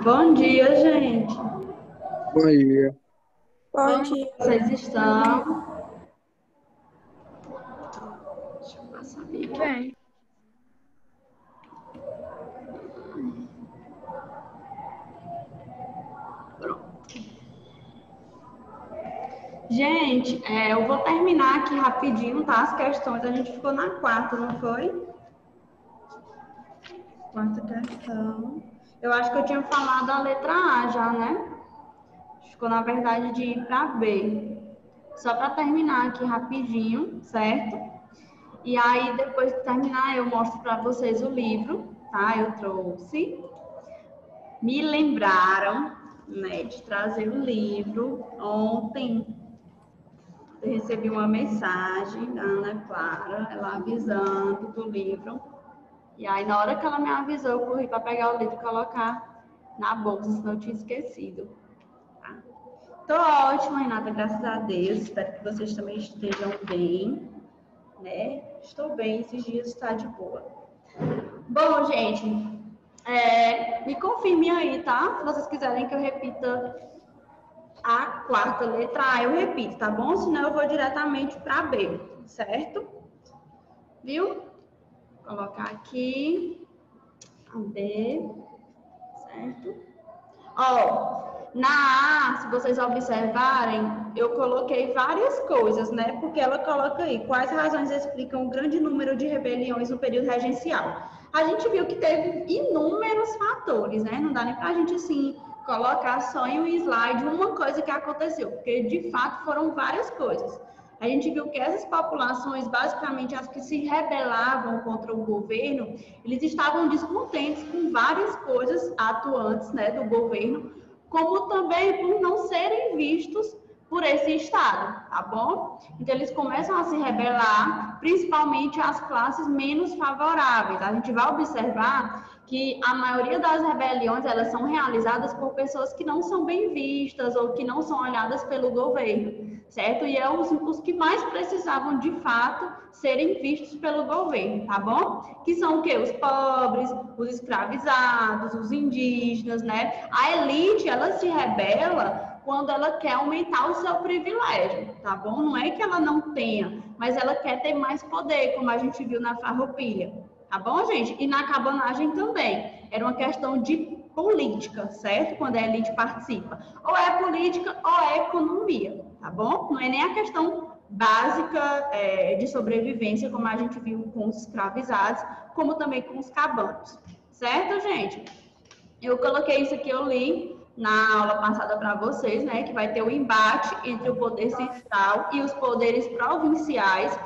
Bom dia, gente. Bom dia. Bom Como dia. vocês estão? Deixa eu passar aqui. Bem, Gente, eu vou terminar aqui rapidinho, tá? As questões. A gente ficou na quarta, não foi? Quarta questão. Eu acho que eu tinha falado a letra A já, né? Ficou, na verdade, de ir para B. Só para terminar aqui rapidinho, certo? E aí, depois de terminar, eu mostro para vocês o livro, tá? Eu trouxe. Me lembraram, né, de trazer o livro. Ontem eu recebi uma mensagem da Ana Clara, ela avisando do livro. E aí, na hora que ela me avisou, eu corri para pegar o livro e colocar na bolsa, senão eu tinha esquecido. Tá? Tô ótima, Renata, graças a Deus. Espero que vocês também estejam bem, né? Estou bem, esses dias está de boa. Bom, gente, me confirme aí, tá? Se vocês quiserem que eu repita a quarta letra A, eu repito, tá bom? Senão eu vou diretamente para B, certo? Viu? Vou colocar aqui a B, certo? Ó, na A, se vocês observarem, eu coloquei várias coisas, né? Porque ela coloca aí quais razões explicam o grande número de rebeliões no período regencial. A gente viu que teve inúmeros fatores, né? Não dá nem pra gente, assim, colocar só em um slide uma coisa que aconteceu, porque de fato foram várias coisas. A gente viu que essas populações, basicamente as que se rebelavam contra o governo, eles estavam descontentes com várias coisas atuantes, né, do governo, como também por não serem vistos por esse Estado, tá bom? Então, eles começam a se rebelar, principalmente as classes menos favoráveis. A gente vai observar que a maioria das rebeliões, elas são realizadas por pessoas que não são bem vistas ou que não são olhadas pelo governo, certo? E é os que mais precisavam, de fato, serem vistos pelo governo, tá bom? Que são o quê? Os pobres, os escravizados, os indígenas, né? A elite, ela se rebela quando ela quer aumentar o seu privilégio, tá bom? Não é que ela não tenha, mas ela quer ter mais poder, como a gente viu na Farroupilha, tá bom, gente? E na cabanagem também. Era uma questão de política, certo? Quando a elite participa. Ou é política ou é economia, tá bom? Não é nem a questão básica de sobrevivência, como a gente viu com os escravizados, como também com os cabanos, certo, gente? Eu coloquei isso aqui, eu li na aula passada para vocês, né, que vai ter o embate entre o poder central e os poderes provinciais.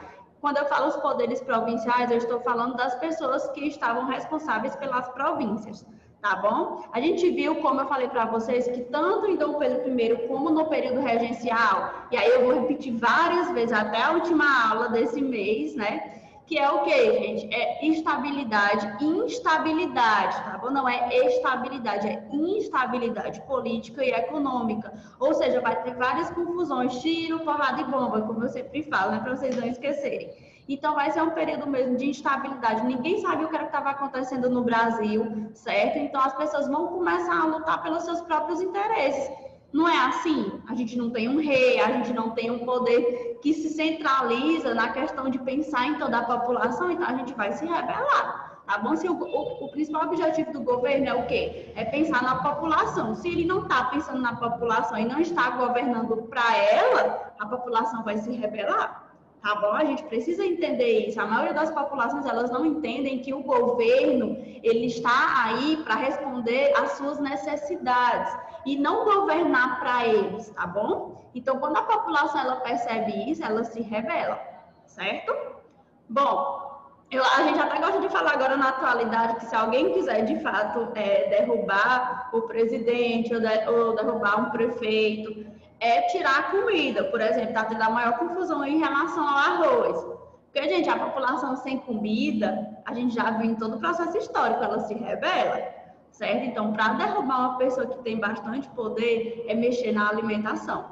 Quando eu falo os poderes provinciais, eu estou falando das pessoas que estavam responsáveis pelas províncias, tá bom? A gente viu, como eu falei para vocês, que tanto em Dom Pedro I como no período regencial, e aí eu vou repetir várias vezes até a última aula desse mês, né? Que é o que, gente? É estabilidade, instabilidade, tá bom? Não é estabilidade, é instabilidade política e econômica. Ou seja, vai ter várias confusões, tiro, porrada e bomba, como eu sempre falo, né? Para vocês não esquecerem. Então, vai ser um período mesmo de instabilidade. Ninguém sabia o que estava acontecendo no Brasil, certo? Então, as pessoas vão começar a lutar pelos seus próprios interesses. Não é assim? A gente não tem um rei, a gente não tem um poder que se centraliza na questão de pensar em toda a população, então a gente vai se rebelar, tá bom? Se o principal objetivo do governo é o quê? É pensar na população. Se ele não está pensando na população e não está governando para ela, a população vai se rebelar. Tá bom? A gente precisa entender isso. A maioria das populações, elas não entendem que o governo, ele está aí para responder às suas necessidades e não governar para eles, tá bom? Então, quando a população ela percebe isso, ela se rebela, certo? Bom, a gente até gosta de falar agora na atualidade que se alguém quiser de fato derrubar o presidente ou derrubar um prefeito, é tirar a comida, por exemplo, está tendo a maior confusão em relação ao arroz. Porque, gente, a população sem comida, a gente já viu em todo o processo histórico, ela se rebela, certo? Então, para derrubar uma pessoa que tem bastante poder, é mexer na alimentação,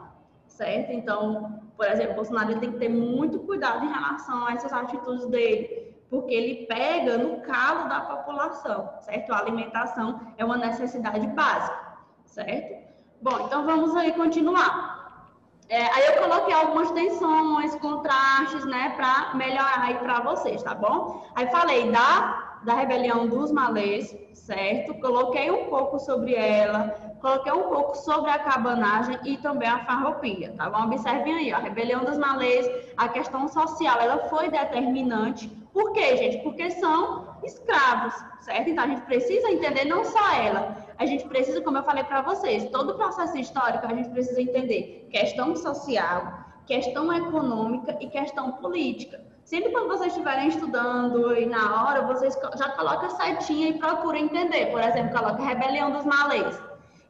certo? Então, por exemplo, Bolsonaro tem que ter muito cuidado em relação a essas atitudes dele, porque ele pega no calo da população, certo? A alimentação é uma necessidade básica, certo? Bom, então vamos aí continuar. Aí eu coloquei algumas tensões, contrastes, né, para melhorar aí para vocês, tá bom? Aí falei da rebelião dos malês, certo? Coloquei um pouco sobre ela, coloquei um pouco sobre a cabanagem e também a farroupilha, tá bom? Observem aí, ó, a rebelião dos malês, a questão social, ela foi determinante. Por quê, gente? Porque são escravos, certo? Então a gente precisa entender não só ela, a gente precisa, como eu falei para vocês, todo o processo histórico a gente precisa entender questão social, questão econômica e questão política. Sempre quando vocês estiverem estudando e na hora, vocês já colocam a setinha e procuram entender. Por exemplo, coloca Rebelião dos Malês.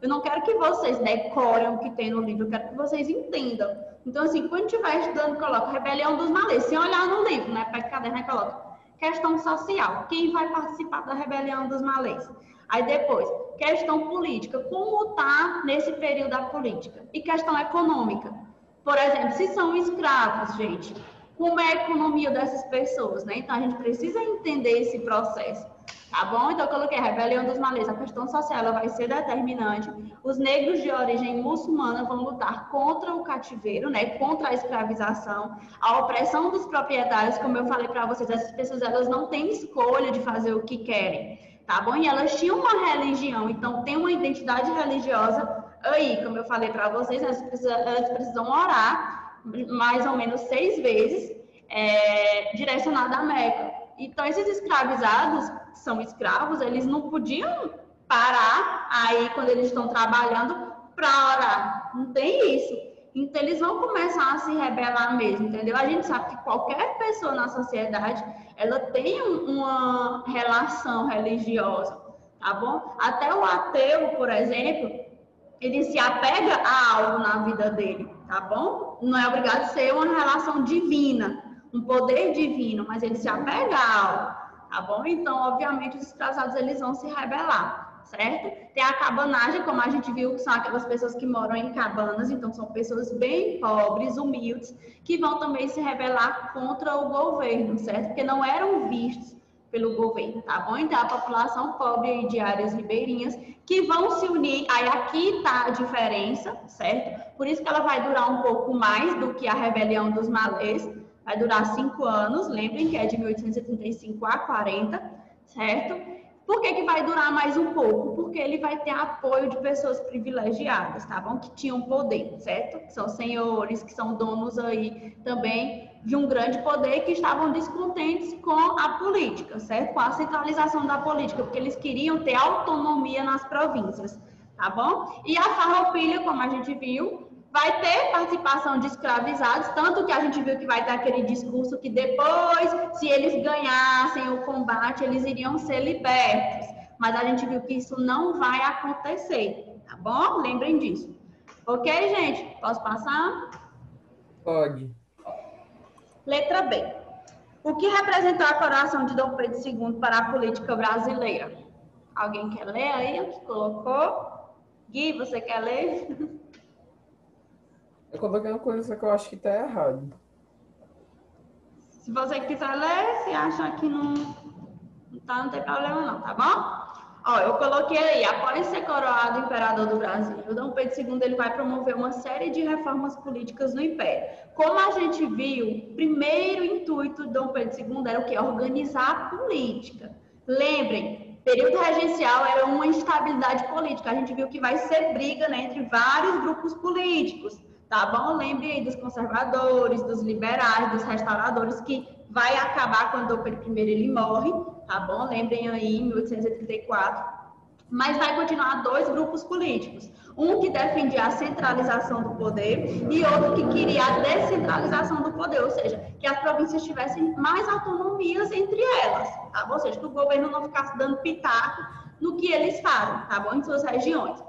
Eu não quero que vocês decorem o que tem no livro, eu quero que vocês entendam. Então, assim, quando estiver estudando, coloca Rebelião dos Malês. Sem olhar no livro, né? Pega o caderno e coloca questão social. Quem vai participar da Rebelião dos Malês? Aí depois, questão política. Como está nesse período da política? E questão econômica. Por exemplo, se são escravos, gente, como é a economia dessas pessoas, né? Então, a gente precisa entender esse processo, tá bom? Então, eu coloquei a rebelião dos malês, a questão social ela vai ser determinante. Os negros de origem muçulmana vão lutar contra o cativeiro, né? Contra a escravização, a opressão dos proprietários, como eu falei para vocês, essas pessoas elas não têm escolha de fazer o que querem, tá bom? E elas tinham uma religião, então tem uma identidade religiosa aí, como eu falei para vocês, elas precisam orar mais ou menos 6 vezes direcionada à Meca. Então, esses escravizados, que são escravos, eles não podiam parar aí quando eles estão trabalhando para orar. Não tem isso. Então, eles vão começar a se rebelar mesmo, entendeu? A gente sabe que qualquer pessoa na sociedade, ela tem uma relação religiosa, tá bom? Até o ateu, por exemplo, ele se apega a algo na vida dele, tá bom? Não é obrigado a ser uma relação divina, um poder divino, mas ele se apega a algo, tá bom? Então, obviamente, os escravizados, eles vão se rebelar, certo? Tem a cabanagem, como a gente viu, que são aquelas pessoas que moram em cabanas, então são pessoas bem pobres, humildes, que vão também se rebelar contra o governo, certo? Porque não eram vistos pelo governo, tá bom? Então, a população pobre de áreas ribeirinhas que vão se unir, aí aqui tá a diferença, certo? Por isso que ela vai durar um pouco mais do que a rebelião dos malês, vai durar 5 anos, lembrem que é de 1835 a 40, certo? Por que vai durar mais um pouco? Porque ele vai ter apoio de pessoas privilegiadas, tá bom? Que tinham poder, certo? Que são senhores, que são donos aí também de um grande poder que estavam descontentes com a política, certo? Com a centralização da política, porque eles queriam ter autonomia nas províncias, tá bom? E a farroupilha, como a gente viu, vai ter participação de escravizados, tanto que a gente viu que vai ter aquele discurso que depois, se eles ganhassem o combate, eles iriam ser libertos. Mas a gente viu que isso não vai acontecer, tá bom? Lembrem disso. Ok, gente? Posso passar? Pode. Letra B. O que representou a coroação de Dom Pedro II para a política brasileira? Alguém quer ler aí o que colocou? Gui, você quer ler? Eu coloquei uma coisa que eu acho que tá errado. Se você quiser ler, se achar que não tá, não tem problema não, tá bom? Ó, eu coloquei aí, após ser coroado imperador do Brasil, o Dom Pedro II ele vai promover uma série de reformas políticas no Império. Como a gente viu, o primeiro intuito de Dom Pedro II era o quê? Organizar a política. Lembrem, período regencial era uma instabilidade política. A gente viu que vai ser briga, né, entre vários grupos políticos. Tá bom? Lembre aí dos conservadores, dos liberais, dos restauradores, que vai acabar quando Dom Pedro I ele morre, tá bom? Lembrem aí, em 1834. Mas vai continuar 2 grupos políticos. Um que defendia a centralização do poder e outro que queria a descentralização do poder, ou seja, que as províncias tivessem mais autonomias entre elas, tá bom? Ou seja, que o governo não ficasse dando pitaco no que eles fazem, tá bom? Em suas regiões.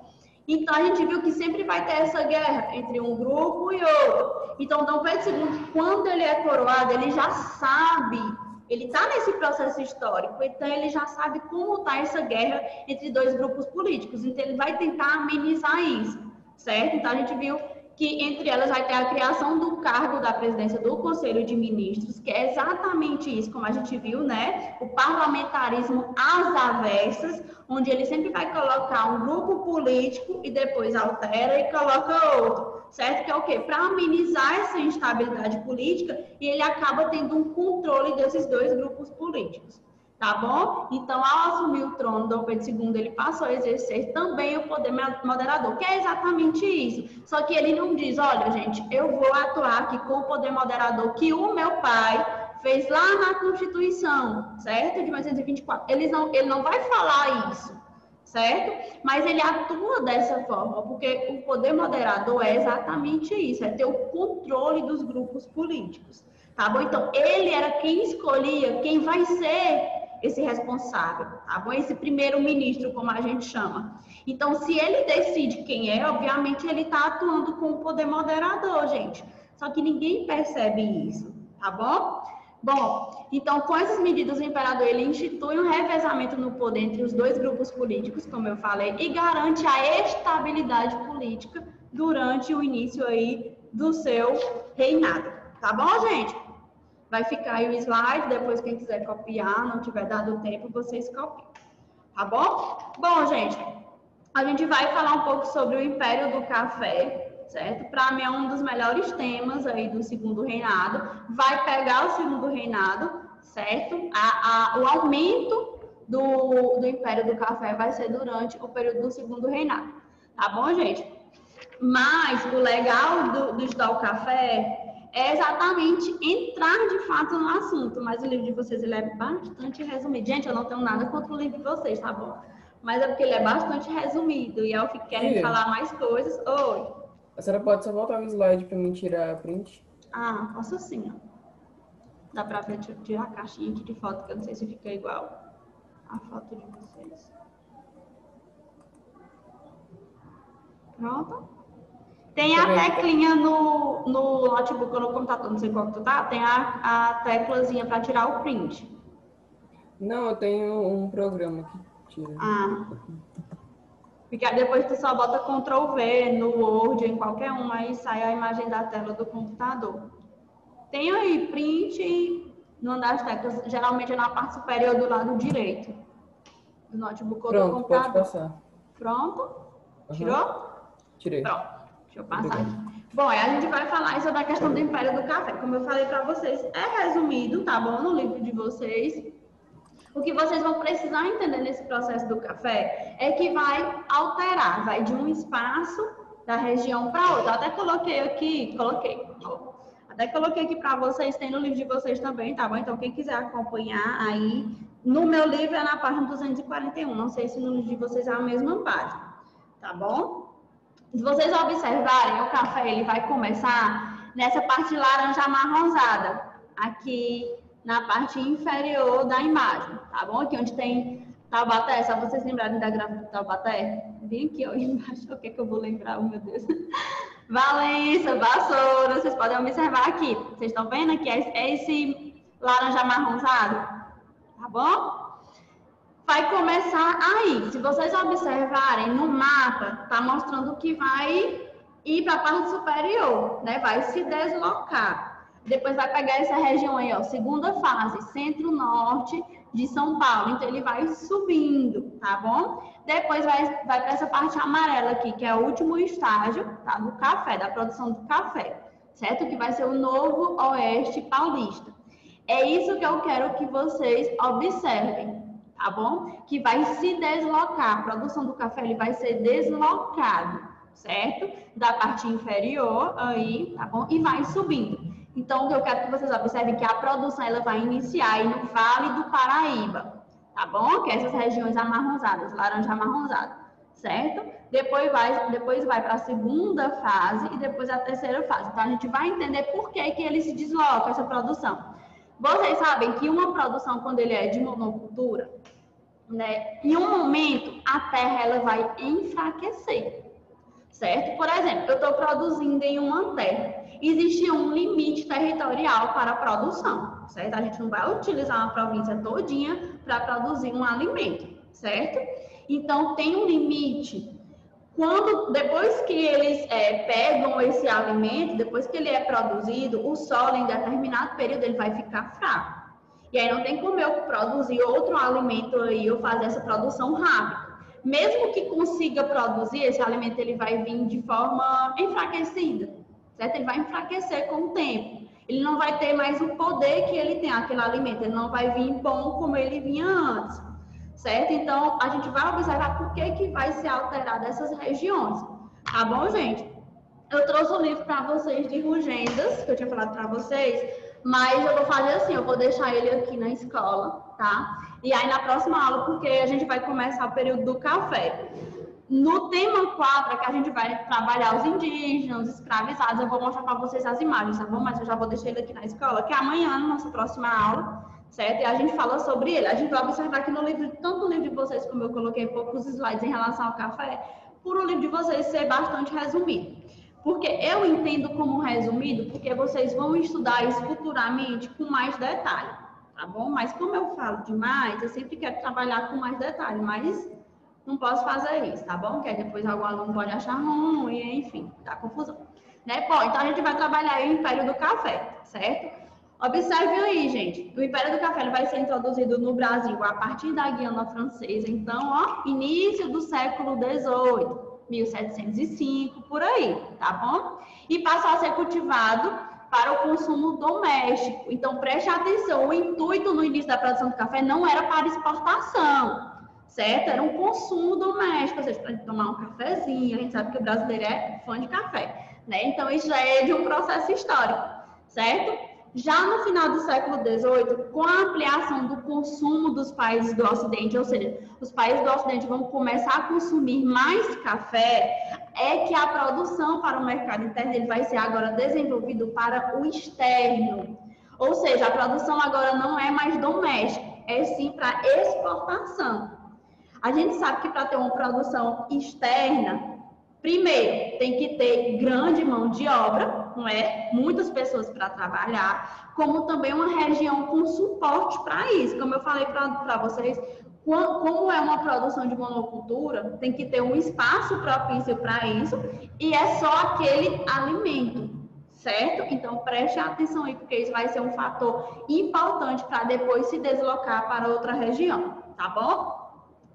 Então, a gente viu que sempre vai ter essa guerra entre um grupo e outro. Então, Dom Pedro II, quando ele é coroado, ele já sabe, ele está nesse processo histórico, então ele já sabe como está essa guerra entre 2 grupos políticos. Então, ele vai tentar amenizar isso, certo? Então, a gente viu que entre elas vai ter a criação do cargo da presidência do Conselho de Ministros, que é exatamente isso, como a gente viu, né? O parlamentarismo às avessas, onde ele sempre vai colocar um grupo político e depois altera e coloca outro, certo? Que é o quê? Para amenizar essa instabilidade política, e ele acaba tendo um controle desses dois grupos políticos. Tá bom? Então, ao assumir o trono, Dom Pedro II, ele passou a exercer também o poder moderador, que é exatamente isso. Só que ele não diz, olha, gente, eu vou atuar aqui com o poder moderador que o meu pai fez lá na Constituição, certo? De 1924. Ele não vai falar isso, certo? Mas ele atua dessa forma, porque o poder moderador é exatamente isso, é ter o controle dos grupos políticos. Tá bom? Então, ele era quem escolhia quem vai ser esse responsável, tá bom? Esse primeiro-ministro, como a gente chama. Então, se ele decide quem é, obviamente ele está atuando com o poder moderador, gente. Só que ninguém percebe isso, tá bom? Bom, então, com essas medidas, o imperador ele institui um revezamento no poder entre os dois grupos políticos, como eu falei, e garante a estabilidade política durante o início aí do seu reinado. Tá bom, gente? Vai ficar aí o slide, depois quem quiser copiar, não tiver dado tempo, vocês copiam. Tá bom? Bom, gente, a gente vai falar um pouco sobre o Império do Café, certo? Para mim é um dos melhores temas aí do segundo reinado. Vai pegar o segundo reinado, certo? O aumento do Império do Café vai ser durante o período do segundo reinado. Tá bom, gente? Mas o legal do estudar o café é exatamente entrar de fato no assunto, mas o livro de vocês ele é bastante resumido. Gente, eu não tenho nada contra o livro de vocês, tá bom? Mas é porque ele é bastante resumido e eu fico querendo falar mais coisas. Oi. A senhora pode só voltar o slide para mim tirar a print? Ah, posso sim. Dá pra ver, deixa eu tirar a caixinha aqui de foto, que eu não sei se fica igual a foto de vocês. Pronto. Tem a teclinha no notebook ou no computador, não sei qual que tu tá, tem a teclazinha para tirar o print. Não, eu tenho um programa que tira. Ah. Porque aí depois tu só bota Ctrl V no Word, em qualquer um, aí sai a imagem da tela do computador. Tem aí print numa das teclas, geralmente é na parte superior do lado direito do notebook ou do computador. Pronto, pode passar. Pronto? Tirou? Tirei. Pronto. Deixa eu passar aqui. Bom, aí a gente vai falar sobre a questão do Império do Café. Como eu falei para vocês, é resumido, tá bom? No livro de vocês. O que vocês vão precisar entender nesse processo do café é que vai alterar, vai de um espaço da região para outro. Eu até coloquei aqui, até coloquei aqui para vocês, tem no livro de vocês também, tá bom? Então, quem quiser acompanhar aí, no meu livro é na página 241. Não sei se no livro de vocês é a mesma página, tá bom? Se vocês observarem, o café ele vai começar nessa parte laranja amarronzada, aqui na parte inferior da imagem, tá bom? Aqui onde tem Taubaté, só vocês lembrarem da gráfica de Taubaté. Vem aqui, ó, embaixo, o que é que eu vou lembrar? Oh, meu Deus. Valença, Vassoura, vocês podem observar aqui. Vocês estão vendo aqui? É esse laranja amarronzado, tá bom? Vai começar aí. Se vocês observarem no mapa, tá mostrando que vai ir para a parte superior, né? Vai se deslocar. Depois vai pegar essa região aí, ó, segunda fase, centro-norte de São Paulo. Então, ele vai subindo, tá bom? Depois vai para essa parte amarela aqui, que é o último estágio, tá? Do café, da produção do café, certo? Que vai ser o Novo Oeste Paulista. É isso que eu quero que vocês observem, tá bom? Que vai se deslocar. A produção do café, ele vai ser deslocado, certo? Da parte inferior aí, tá bom? E vai subindo. Então, o que eu quero que vocês observem é que a produção ela vai iniciar aí no Vale do Paraíba, tá bom? Que é essas regiões amarronzadas, laranja amarronzada, certo? Depois vai para a segunda fase e depois a terceira fase. Então, a gente vai entender por que ele se desloca, essa produção. Vocês sabem que uma produção, quando ele é de monocultura, né, em um momento, a terra ela vai enfraquecer. Certo? Por exemplo, eu estou produzindo em uma terra. Existe um limite territorial para a produção, certo? A gente não vai utilizar uma província todinha para produzir um alimento, certo? Então, tem um limite Depois que eles pegam esse alimento, depois que ele é produzido, o solo em determinado período ele vai ficar fraco. E aí não tem como eu produzir outro alimento aí ou fazer essa produção rápida. Mesmo que consiga produzir, esse alimento ele vai vir de forma enfraquecida, certo? Ele vai enfraquecer com o tempo. Ele não vai ter mais o poder que ele tem, aquele alimento. Ele não vai vir bom como ele vinha antes, certo? Então, a gente vai observar por que vai ser alterada essas regiões. Tá bom, gente? Eu trouxe o livro para vocês de rugendas, que eu tinha falado para vocês, mas eu vou fazer assim, eu vou deixar ele aqui na escola, tá? E aí na próxima aula, porque a gente vai começar o período do café. No tema 4, que a gente vai trabalhar os indígenas, os escravizados, eu vou mostrar para vocês as imagens, tá bom? Mas eu já vou deixar ele aqui na escola, que é amanhã, na nossa próxima aula, certo? E a gente fala sobre ele. A gente vai observar que no livro, tanto no livro de vocês, como eu coloquei poucos slides em relação ao café, por o livro de vocês ser bastante resumido. Porque eu entendo como resumido, porque vocês vão estudar isso futuramente com mais detalhe, tá bom? Mas como eu falo demais, eu sempre quero trabalhar com mais detalhe, mas não posso fazer isso, tá bom? Porque aí depois algum aluno pode achar ruim, enfim, dá confusão. Né? Bom, então a gente vai trabalhar aí o Império do Café, certo? Observe aí, gente, o Império do Café ele vai ser introduzido no Brasil a partir da Guiana Francesa, então, ó, início do século XVIII. 1705, por aí, tá bom? E passou a ser cultivado para o consumo doméstico. Então, preste atenção, o intuito no início da produção do café não era para exportação, certo? Era um consumo doméstico, ou seja, para tomar um cafezinho, a gente sabe que o brasileiro é fã de café, né? Então, isso já é de um processo histórico, certo? Já no final do século XVIII, com a ampliação do consumo dos países do Ocidente, ou seja, os países do Ocidente vão começar a consumir mais café, é que a produção para o mercado interno ele vai ser agora desenvolvido para o externo. Ou seja, a produção agora não é mais doméstica, é sim para exportação. A gente sabe que para ter uma produção externa, primeiro, tem que ter grande mão de obra, não é? Muitas pessoas para trabalhar, como também uma região com suporte para isso. Como eu falei para vocês, como é uma produção de monocultura, tem que ter um espaço propício para isso e é só aquele alimento, certo? Então, preste atenção aí, porque isso vai ser um fator importante para depois se deslocar para outra região, tá bom?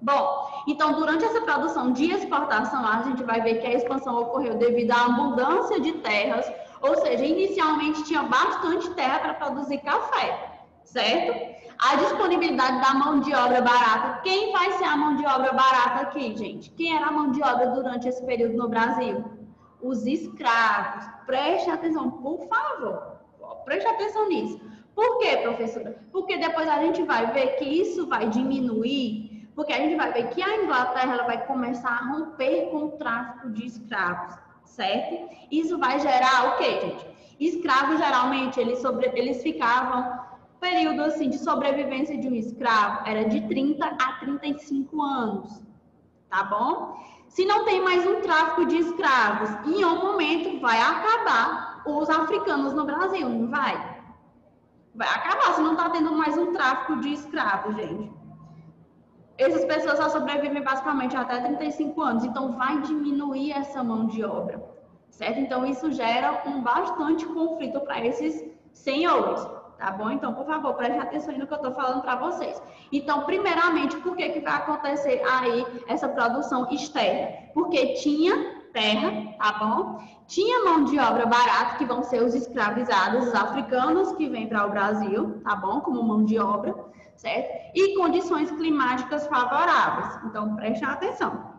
Bom, então, durante essa produção de exportação, a gente vai ver que a expansão ocorreu devido à abundância de terras, ou seja, inicialmente tinha bastante terra para produzir café, certo? A disponibilidade da mão de obra barata. Quem vai ser a mão de obra barata aqui, gente? Quem era a mão de obra durante esse período no Brasil? Os escravos. Preste atenção, por favor. Preste atenção nisso. Por quê, professora? Porque depois a gente vai ver que isso vai diminuir. Porque a gente vai ver que a Inglaterra ela vai começar a romper com o tráfico de escravos, certo? Isso vai gerar o quê, gente? Escravos, geralmente, eles ficavam... período assim, de sobrevivência de um escravo era de 30 a 35 anos, tá bom? Se não tem mais um tráfico de escravos, em um momento vai acabar os africanos no Brasil, não vai? Vai acabar, se não tá tendo mais um tráfico de escravos, gente. Essas pessoas só sobrevivem basicamente até 35 anos, então vai diminuir essa mão de obra, certo? Então isso gera um bastante conflito para esses senhores, tá bom? Então, por favor, preste atenção no que eu estou falando para vocês. Então, primeiramente, por que vai acontecer aí essa produção externa? Porque tinha terra, tá bom? Tinha mão de obra barata, que vão ser os escravizados, os africanos que vêm para o Brasil, tá bom? Como mão de obra, certo? E condições climáticas favoráveis. Então, preste atenção.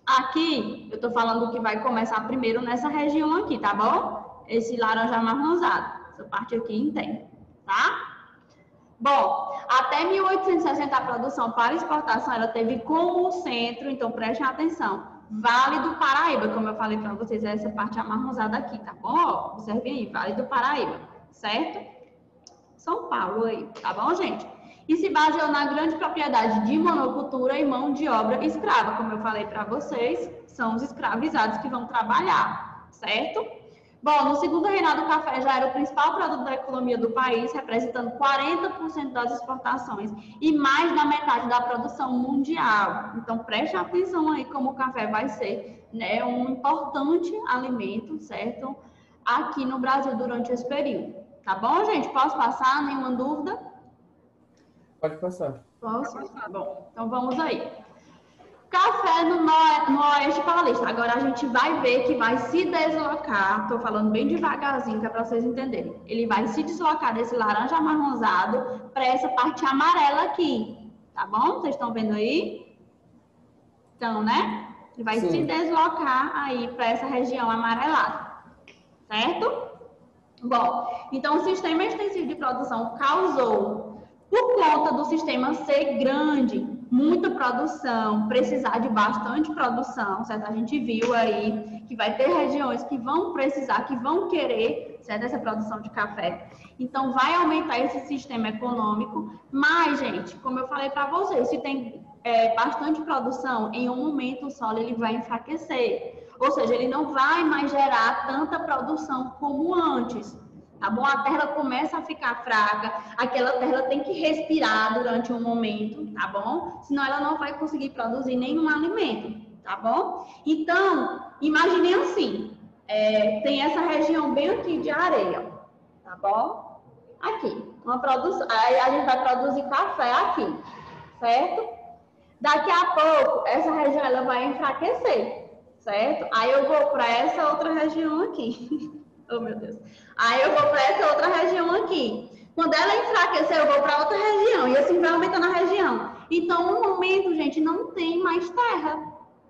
Aqui, eu estou falando que vai começar primeiro nessa região aqui, tá bom? Esse laranja amarronzado. Essa parte aqui, entende? Tá? Bom, até 1860 a produção para exportação ela teve como centro, então prestem atenção, Vale do Paraíba, como eu falei para vocês, essa parte amarronzada aqui, tá bom? Observem aí, Vale do Paraíba, certo? São Paulo aí, tá bom, gente? E se baseou na grande propriedade de monocultura e mão de obra escrava, como eu falei para vocês, são os escravizados que vão trabalhar, certo? Bom, no segundo reinado, o café já era o principal produto da economia do país, representando 40% das exportações e mais da metade da produção mundial. Então, preste atenção aí como o café vai ser né, um importante alimento, certo? Aqui no Brasil durante esse período. Tá bom, gente? Posso passar? Nenhuma dúvida? Pode passar. Posso? Bom, então vamos aí. Café no Oeste Paulista. Agora a gente vai ver que vai se deslocar. Estou falando bem devagarzinho, que é para vocês entenderem. Ele vai se deslocar desse laranja amarronzado para essa parte amarela aqui. Tá bom? Vocês estão vendo aí? Então, né? Ele vai se deslocar aí para essa região amarelada. Certo? Bom, então o sistema extensivo de produção causou, por conta do sistema ser grande, muita produção, precisar de bastante produção, certo? A gente viu aí que vai ter regiões que vão precisar, que vão querer, certo? Essa produção de café. Então, vai aumentar esse sistema econômico, mas, gente, como eu falei para vocês, se tem bastante produção, em um momento o solo ele vai enfraquecer. Ou seja, ele não vai mais gerar tanta produção como antes. Tá bom? A terra começa a ficar fraca, aquela terra tem que respirar durante um momento, tá bom? Senão ela não vai conseguir produzir nenhum alimento, tá bom? Então, imaginem assim, tem essa região bem aqui de areia, tá bom? Aqui, uma produção, aí a gente vai produzir café aqui, certo? Daqui a pouco, essa região ela vai enfraquecer, certo? Aí eu vou para essa outra região aqui. Oh, meu Deus. Aí eu vou para essa outra região aqui. Quando ela enfraquecer, eu vou para outra região. E assim vai aumentando a região. Então, no momento, gente, não tem mais terra.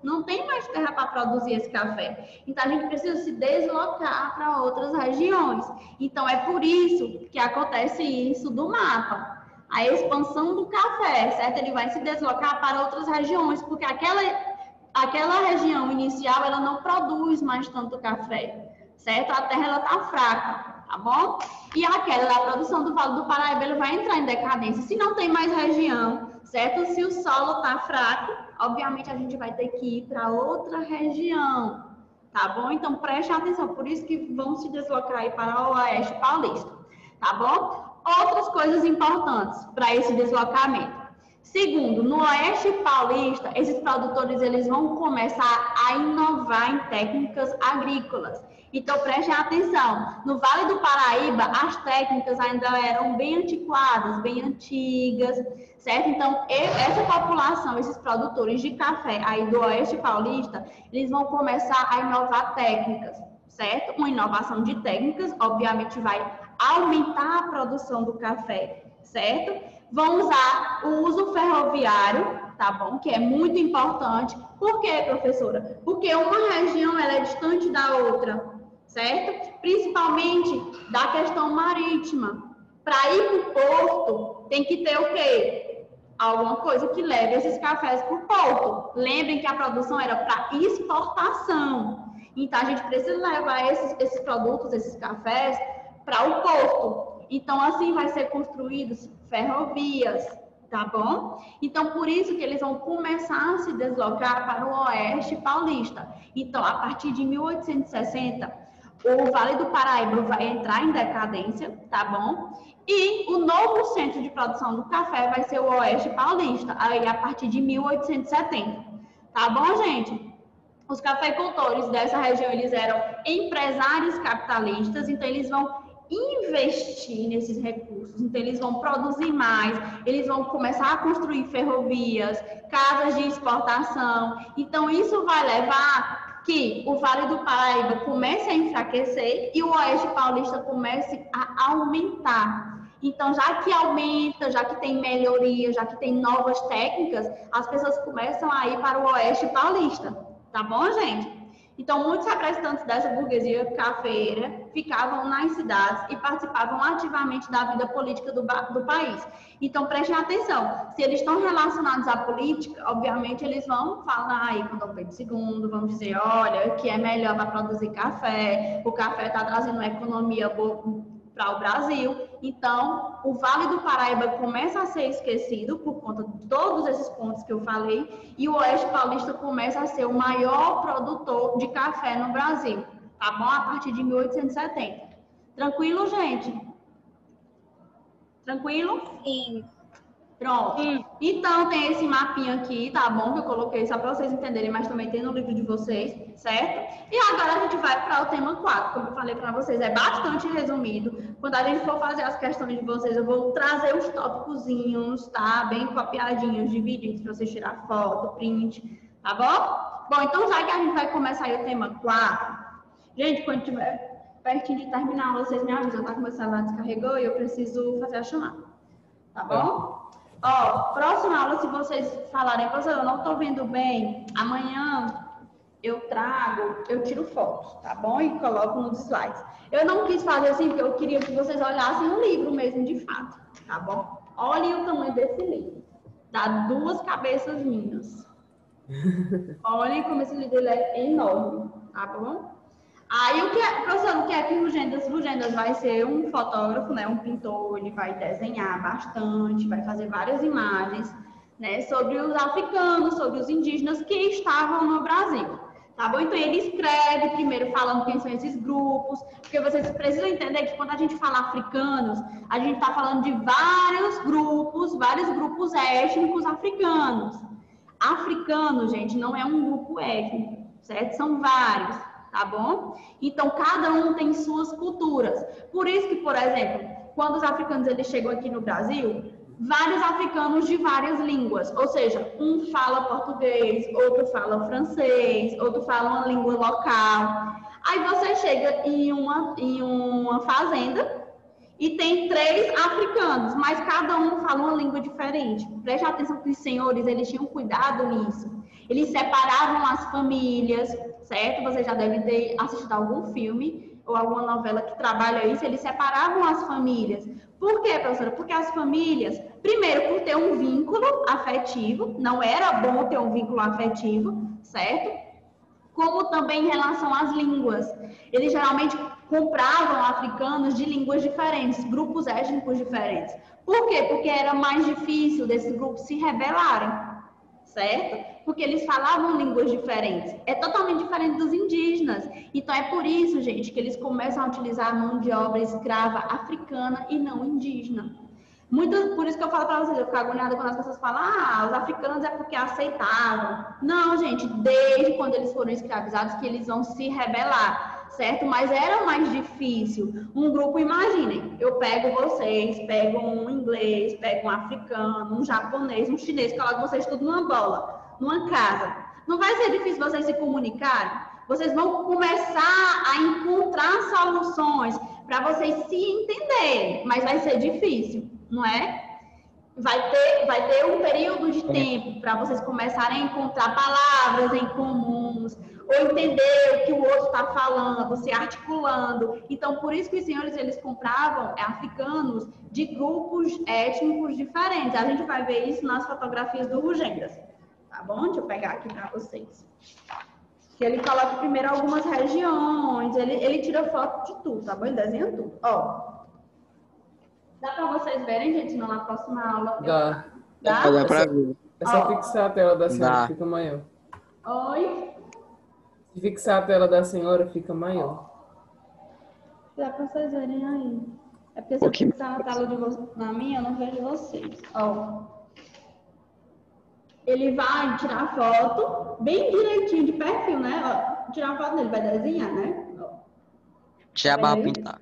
Não tem mais terra para produzir esse café. Então, a gente precisa se deslocar para outras regiões. Então, é por isso que acontece isso do mapa. A expansão do café, certo? Ele vai se deslocar para outras regiões, porque aquela região inicial, ela não produz mais tanto café. Certo? A terra, ela tá fraca, tá bom? E aquela, a produção do Vale do Paraíba, ele vai entrar em decadência. Se não tem mais região, certo? Se o solo tá fraco, obviamente a gente vai ter que ir para outra região, tá bom? Então, preste atenção, por isso que vão se deslocar aí para o Oeste Paulista, tá bom? Outras coisas importantes para esse deslocamento. Segundo, no Oeste Paulista, esses produtores eles vão começar a inovar em técnicas agrícolas. Então, prestem atenção, no Vale do Paraíba, as técnicas ainda eram bem antiquadas, bem antigas, certo? Então, essa população, esses produtores de café aí do Oeste Paulista, eles vão começar a inovar técnicas, certo? Uma inovação de técnicas, obviamente, vai aumentar a produção do café, certo? Vão usar o uso ferroviário, tá bom? Que é muito importante. Por quê, professora? Porque uma região ela é distante da outra, certo? Principalmente da questão marítima. Para ir para o porto, tem que ter o quê? Alguma coisa que leve esses cafés para o porto. Lembrem que a produção era para exportação. Então, a gente precisa levar esses produtos, esses cafés, para o porto. Então, assim vai ser construídos ferrovias, tá bom? Então, por isso que eles vão começar a se deslocar para o Oeste Paulista. Então, a partir de 1860, o Vale do Paraíba vai entrar em decadência, tá bom? E o novo centro de produção do café vai ser o Oeste Paulista, aí a partir de 1870. Tá bom, gente? Os cafeicultores dessa região, eles eram empresários capitalistas, então eles vão investir nesses recursos, então eles vão produzir mais, eles vão começar a construir ferrovias, casas de exportação, então isso vai levar que o Vale do Paraíba comece a enfraquecer e o Oeste Paulista comece a aumentar. Então, já que aumenta, já que tem melhoria, já que tem novas técnicas, as pessoas começam a ir para o Oeste Paulista, tá bom, gente? Então, muitos representantes dessa burguesia cafeeira ficavam nas cidades e participavam ativamente da vida política do país. Então, prestem atenção, se eles estão relacionados à política, obviamente eles vão falar aí com Dom Pedro II, vão dizer, olha, que é melhor para produzir café, o café está trazendo uma economia boa para o Brasil. Então, o Vale do Paraíba começa a ser esquecido por conta de todos esses pontos que eu falei e o Oeste Paulista começa a ser o maior produtor de café no Brasil, tá bom? A partir de 1870. Tranquilo, gente? Tranquilo? Sim. Pronto. Então, tem esse mapinha aqui, tá bom? Que eu coloquei só para vocês entenderem, mas também tem no livro de vocês, certo? E agora a gente vai para o tema 4, como eu falei para vocês, é bastante resumido. Quando a gente for fazer as questões de vocês, eu vou trazer os tópicozinhos, tá? Bem copiadinhos, divididos, para vocês tirar foto, print, tá bom? Bom, então já que a gente vai começar aí o tema 4, gente, quando tiver pertinho de terminar, vocês me avisam, tá? Que meu celular descarregou e eu preciso fazer a chamada, tá bom? Ó, próxima aula, se vocês falarem, professor, eu não estou vendo bem, amanhã eu tiro fotos, tá bom? E coloco nos slides. Eu não quis fazer assim, porque eu queria que vocês olhassem o livro mesmo, de fato, tá bom? Olhem o tamanho desse livro. Dá 2 cabeças minhas. Olhem como esse livro ele é enorme, tá bom? Aí, o professor, o que é que o Rugendas vai ser um fotógrafo, né? Um pintor, ele vai desenhar bastante, vai fazer várias imagens, né? Sobre os africanos, sobre os indígenas que estavam no Brasil, tá bom? Então, ele escreve primeiro falando quem são esses grupos, porque vocês precisam entender que quando a gente fala africanos, a gente está falando de vários grupos étnicos africanos. Africano, gente, não é um grupo étnico, certo? São vários. Tá bom? Então, cada um tem suas culturas. Por isso que, por exemplo, quando os africanos eles chegam aqui no Brasil, vários africanos de várias línguas. Ou seja, um fala português, outro fala francês, outro fala uma língua local. Aí você chega em uma fazenda e tem 3 africanos, mas cada um fala uma língua diferente. Preste atenção que os senhores, eles tinham cuidado nisso. Eles separavam as famílias, certo? Você já deve ter assistido algum filme ou alguma novela que trabalha isso. Eles separavam as famílias. Por quê, professora? Porque as famílias, primeiro, por ter um vínculo afetivo, não era bom ter um vínculo afetivo, certo? Como também em relação às línguas. Eles geralmente compravam africanos de línguas diferentes, grupos étnicos diferentes. Por quê? Porque era mais difícil desses grupos se rebelarem, certo? Porque eles falavam línguas diferentes. É totalmente diferente dos indígenas. Então, é por isso, gente, que eles começam a utilizar a mão de obra escrava africana e não indígena. Por isso que eu falo para vocês, eu fico agoniada quando as pessoas falam, os africanos é porque aceitavam. Não, gente, desde quando eles foram escravizados que eles vão se rebelar, certo? Mas era mais difícil. Um grupo, imaginem, eu pego vocês, pego um inglês, pego um africano, um japonês, um chinês, coloco vocês tudo numa bola, numa casa. Não vai ser difícil vocês se comunicarem? Vocês vão começar a encontrar soluções para vocês se entenderem, mas vai ser difícil. Não é? Vai ter um período de tempo para vocês começarem a encontrar palavras em comuns, ou entender o que o outro está falando, se articulando. Então, por isso que os senhores, eles compravam africanos de grupos étnicos diferentes. A gente vai ver isso nas fotografias do Rugendas. Tá bom? Deixa eu pegar aqui para vocês. Que ele coloca primeiro algumas regiões, ele tira foto de tudo, tá bom? Ele desenha tudo. Ó. Dá para vocês verem, gente, não na próxima aula? Dá. Dá pra ver. É só fixar a tela da senhora, fica maior. Oi? Se fixar a tela da senhora, fica maior. Dá para vocês verem aí. É porque se eu fixar na tela de vocês, na minha, eu não vejo vocês. Ó. Ele vai tirar foto bem direitinho de perfil, né? Ó, tirar foto dele, vai desenhar, né? Ó. Já vai pintar.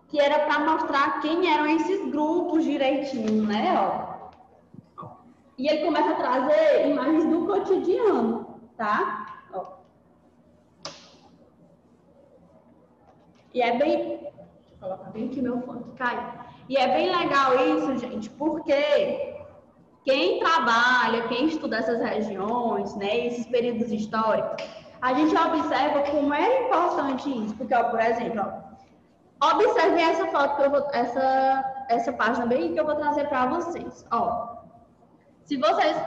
Que era para mostrar quem eram esses grupos direitinho, né? Ó. E ele começa a trazer imagens do cotidiano, tá? Ó. E é bem... Deixa eu colocar bem aqui meu fone, que caiu. E é bem legal isso, gente, porque quem trabalha, quem estuda essas regiões, né, esses períodos históricos, a gente observa como é importante isso. Porque, ó, por exemplo, ó, observem essa foto que eu vou, essa página bem que eu vou trazer para vocês. Ó, se vocês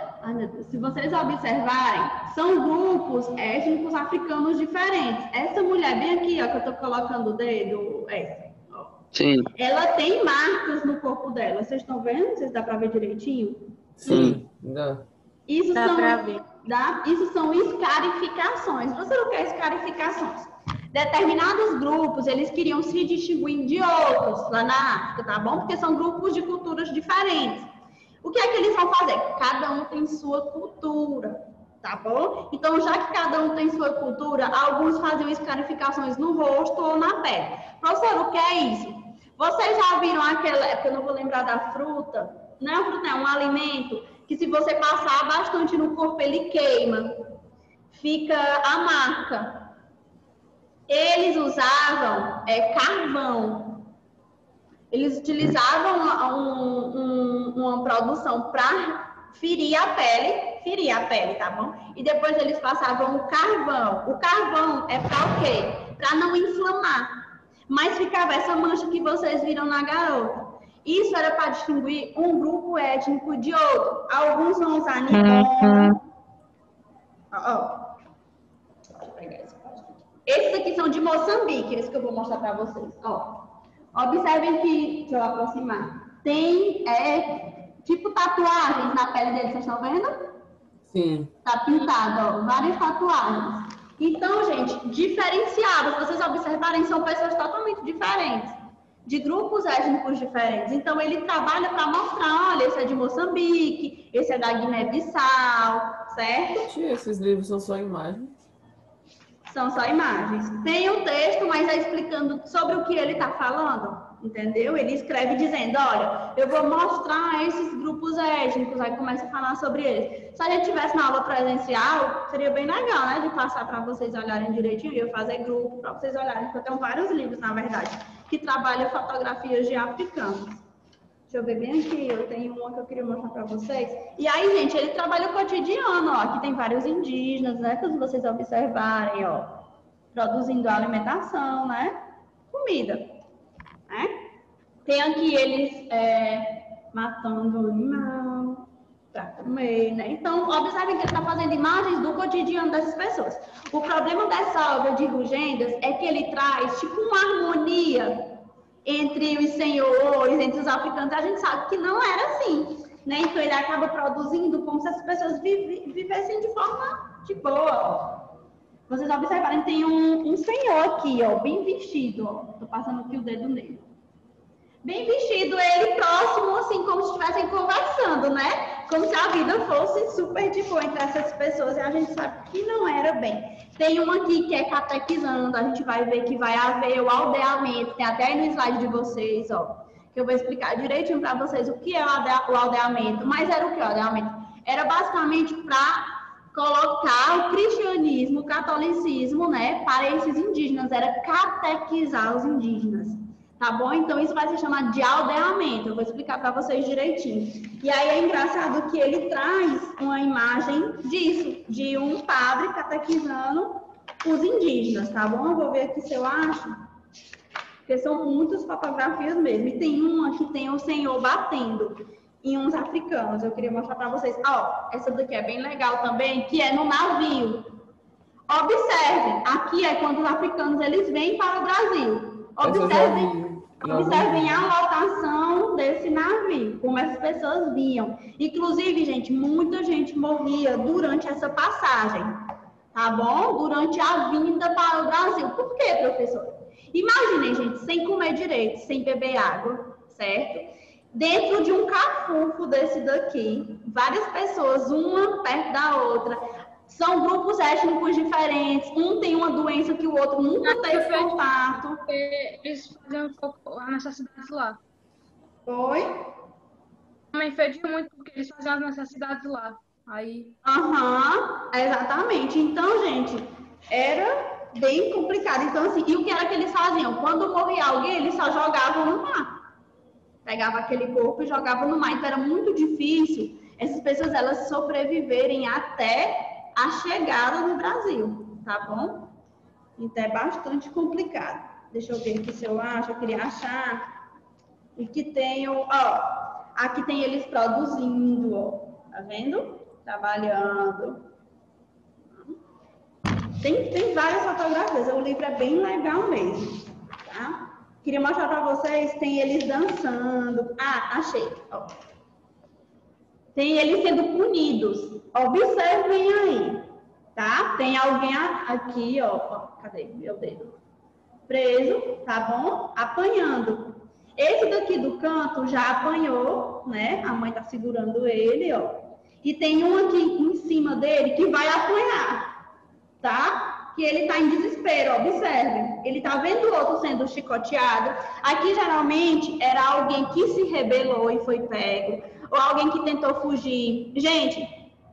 observarem, são grupos étnicos africanos diferentes. Essa mulher bem aqui, ó, que eu tô colocando o dedo, ó. Sim. Ela tem marcas no corpo dela. Vocês estão vendo? Vocês dá para ver direitinho? Sim, dá. Isso Dá para ver. Isso são escarificações. Você não quer escarificações? Determinados grupos, eles queriam se distinguir de outros lá na África, tá bom? Porque são grupos de culturas diferentes. O que é que eles vão fazer? Cada um tem sua cultura, tá bom? Então, já que cada um tem sua cultura, alguns faziam escarificações no rosto ou na pele. Professor, o que é isso? Vocês já viram aquela, eu não vou lembrar da fruta, não é uma fruta, é um alimento que se você passar bastante no corpo, ele queima, fica a marca. Eles usavam carvão. Eles utilizavam uma produção para ferir a pele, tá bom? E depois eles passavam o carvão. O carvão é para o quê? Para não inflamar. Mas ficava essa mancha que vocês viram na garota. Isso era para distinguir um grupo étnico de outro. Alguns vão usar nipom. Deixa eu pegar esse. Esses aqui são de Moçambique, esse que eu vou mostrar para vocês. Observem que, deixa eu aproximar, tem tipo tatuagens na pele deles, vocês estão vendo? Sim. Tá pintado, várias tatuagens. Então, gente, diferenciados, vocês observarem, são pessoas totalmente diferentes, de grupos étnicos diferentes. Então, ele trabalha para mostrar, olha, esse é de Moçambique, esse é da Guiné-Bissau, certo? Tia, esses livros são só imagens. São só imagens. Tem um texto, mas é explicando sobre o que ele está falando, entendeu? Ele escreve dizendo, olha, eu vou mostrar esses grupos étnicos, aí começa a falar sobre eles. Se a gente tivesse na aula presencial, seria bem legal, né? De passar para vocês olharem direitinho, eu fazer grupo para vocês olharem, porque eu tenho vários livros, na verdade, que trabalham fotografias de africanos. Deixa eu ver bem aqui, eu tenho uma que eu queria mostrar para vocês. E aí, gente, ele trabalha o cotidiano, ó. Aqui tem vários indígenas, né? Para vocês observarem, ó. Produzindo alimentação, né? Comida, né? Tem aqui eles matando o animal para comer, né? Então, observem que ele está fazendo imagens do cotidiano dessas pessoas. O problema dessa obra de Rugendas é que ele traz, tipo, uma harmonia entre os senhores, entre os africanos. A gente sabe que não era assim, né? Então, ele acaba produzindo como se as pessoas vivessem de forma de boa. Vocês observarem, tem um senhor aqui, ó, bem vestido, ó. Tô passando aqui o dedo nele. Bem vestido, ele próximo, assim, como se estivessem conversando, né? Como se a vida fosse super de boa entre essas pessoas, e a gente sabe que não era bem. Tem uma aqui que é catequizando, a gente vai ver que vai haver o aldeamento, tem até aí no slide de vocês, ó, que eu vou explicar direitinho para vocês o que é o aldeamento. Mas era o que o aldeamento? Era basicamente para colocar o cristianismo, o catolicismo, né, para esses indígenas, era catequizar os indígenas. Tá bom? Então, isso vai se chamar de aldeamento. Eu vou explicar para vocês direitinho. E aí é engraçado que ele traz uma imagem disso, de um padre catequizando os indígenas, tá bom? Eu vou ver aqui se eu acho, porque são muitas fotografias mesmo. E tem uma que tem o senhor batendo em uns africanos. Eu queria mostrar para vocês. Ó, essa daqui é bem legal também, que é no navio. Observem, aqui é quando os africanos eles vêm para o Brasil. Observem a lotação desse navio, como essas pessoas vinham. Inclusive, gente, muita gente morria durante essa passagem, tá bom? Durante a vinda para o Brasil. Por quê, professor? Imaginem, gente, sem comer direito, sem beber água, certo? Dentro de um cafufo desse daqui, várias pessoas, uma perto da outra. São grupos étnicos diferentes, um tem uma doença que o outro nunca teve contato. Eles faziam as necessidades lá. Oi? Também fedia muito porque eles faziam as necessidades lá. Aí. Exatamente. Então, gente, era bem complicado. Então, assim, e o que era que eles faziam? Quando morria alguém, eles só jogavam no mar. Pegava aquele corpo e jogava no mar. Então, era muito difícil essas pessoas elas sobreviverem até a chegada no Brasil, tá bom? Então é bastante complicado. Deixa eu ver aqui se eu acho, eu queria achar. E que tem aqui tem eles produzindo, ó. Tá vendo? Trabalhando. Tem várias fotografias, o livro é bem legal mesmo, tá? Queria mostrar para vocês, tem eles dançando. Achei, ó. Tem eles sendo punidos. Observem aí, tá? Tem alguém aqui, ó. Cadê meu dedo? preso, tá bom? Apanhando. Esse daqui do canto já apanhou, né? A mãe tá segurando ele, ó. E tem um aqui em cima dele que vai apanhar, tá? Que ele tá em desespero, observe. Ele tá vendo o outro sendo chicoteado. Aqui, geralmente, era alguém que se rebelou e foi pego, ou alguém que tentou fugir. Gente,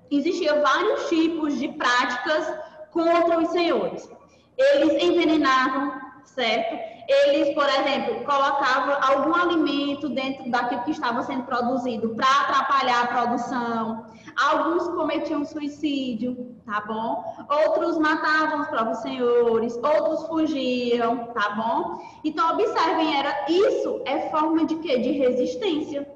existiam vários tipos de práticas contra os senhores. Eles envenenavam, certo? Eles, por exemplo, colocavam algum alimento dentro daquilo que estava sendo produzido para atrapalhar a produção. Alguns cometiam suicídio, tá bom? Outros matavam os próprios senhores, outros fugiam, tá bom? Então, observem, isso é forma de quê? De resistência,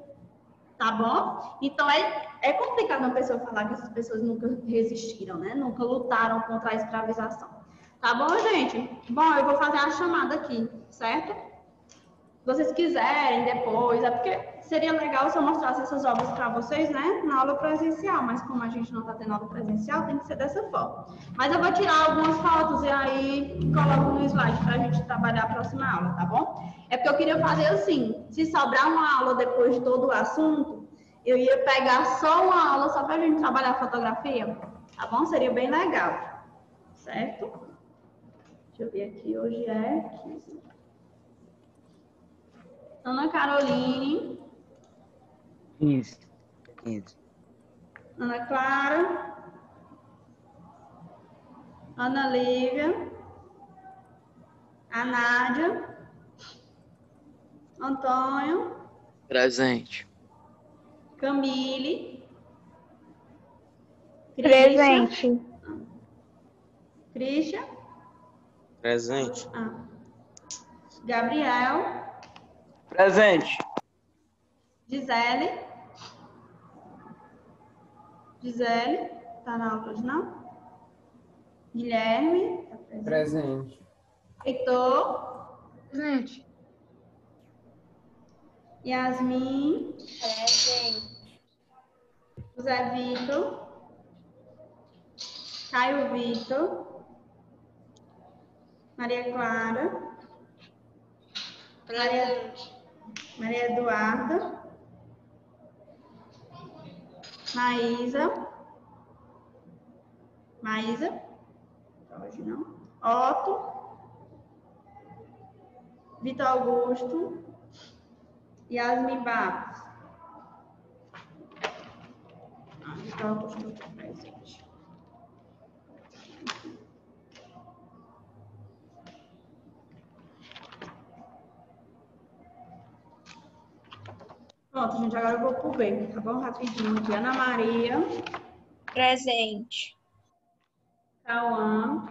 tá bom? Então, é complicado uma pessoa falar que essas pessoas nunca resistiram, né? Nunca lutaram contra a escravização. Tá bom, gente? Bom, eu vou fazer a chamada aqui, certo? Se vocês quiserem depois, é porque seria legal se eu mostrasse essas obras para vocês, né? Na aula presencial, mas como a gente não está tendo aula presencial, tem que ser dessa forma. Mas eu vou tirar algumas fotos e aí coloco no slide para a gente trabalhar a próxima aula, tá bom? É porque eu queria fazer assim, se sobrar uma aula depois de todo o assunto, eu ia pegar só uma aula só para a gente trabalhar a fotografia, tá bom? Seria bem legal, certo? Deixa eu ver aqui, hoje é 15. Ana Caroline. 15. Ana Clara. Ana Lívia. A Nádia. Antônio. Presente. Camille. Presente. Christian. Presente. Gabriel. Presente. Gisele. Tá na aula hoje, não? Guilherme. Tá Presente. Heitor. Presente. Yasmin. Presente. José Vitor. Caio Vitor. Maria Clara. Maria Eduarda. Maísa. Hoje não. Otto. Vitor Augusto. Yasmin Barros. Vitor Augusto presente. Pronto, gente, agora eu vou pro B, tá bom? Rapidinho aqui. Ana Maria. Presente. Cauã.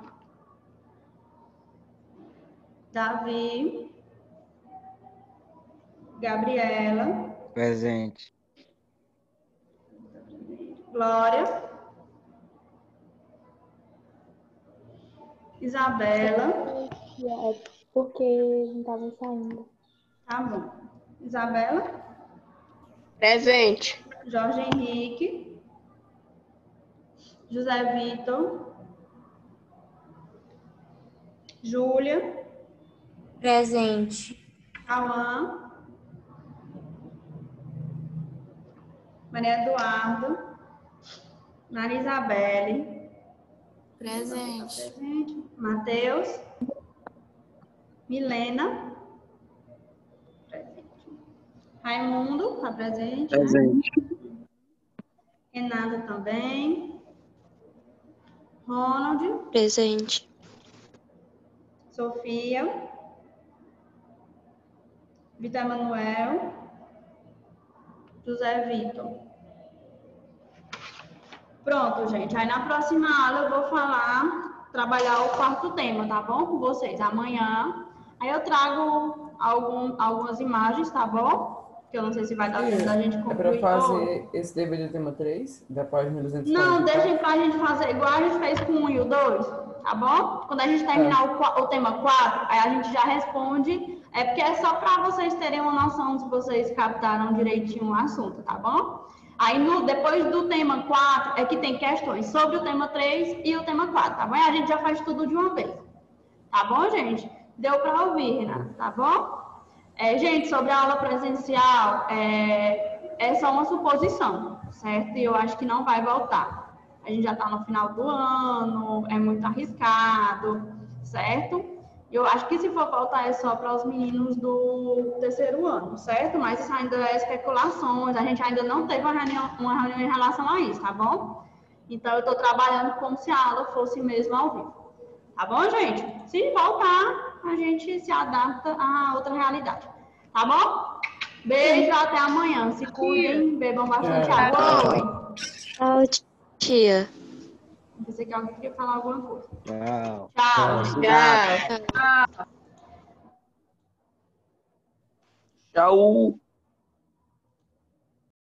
Davi. Gabriela. Presente. Glória. Isabela. Porque não estava saindo. Tá bom. Isabela. Presente. Jorge Henrique. José Vitor. Júlia. Presente. Cauã. Maria Eduardo. Maria Isabelle. Presente. Presente. Matheus. Milena. Presente. Raimundo, tá presente, Presente. né? Renata também. Ronald. Presente. Sofia. Vitor Emanuel. José Vitor. Pronto, gente. Aí na próxima aula eu vou trabalhar o quarto tema, tá bom? Com vocês. Amanhã. Aí eu trago algumas imagens, tá bom? Que eu não sei se vai dar tempo da gente É concluir. para fazer esse dever do tema 3, da página 244? Não, deixa pra gente fazer igual a gente fez com o 1 e o 2, tá bom? Quando a gente terminar o tema 4, aí a gente já responde. É porque é só para vocês terem uma noção se vocês captaram direitinho o assunto, tá bom? Aí depois do tema 4 é que tem questões sobre o tema 3 e o tema 4, tá bom? E a gente já faz tudo de uma vez. Tá bom, gente? Deu para ouvir, Renata, tá bom? Gente, sobre a aula presencial, é só uma suposição, certo? E eu acho que não vai voltar. A gente já está no final do ano, é muito arriscado, certo? Eu acho que se for voltar é só para os meninos do terceiro ano, certo? Mas isso ainda é especulações, a gente ainda não teve uma reunião em relação a isso, tá bom? Então, eu estou trabalhando como se a aula fosse mesmo ao vivo. Tá bom, gente? Se voltar, a gente se adapta a outra realidade. Tá bom? Beijo, até amanhã. Se cuidem, bebam bastante água. Tchau, tia. Pensei que alguém queria falar alguma coisa. Tchau. Tchau. Tchau. Tchau.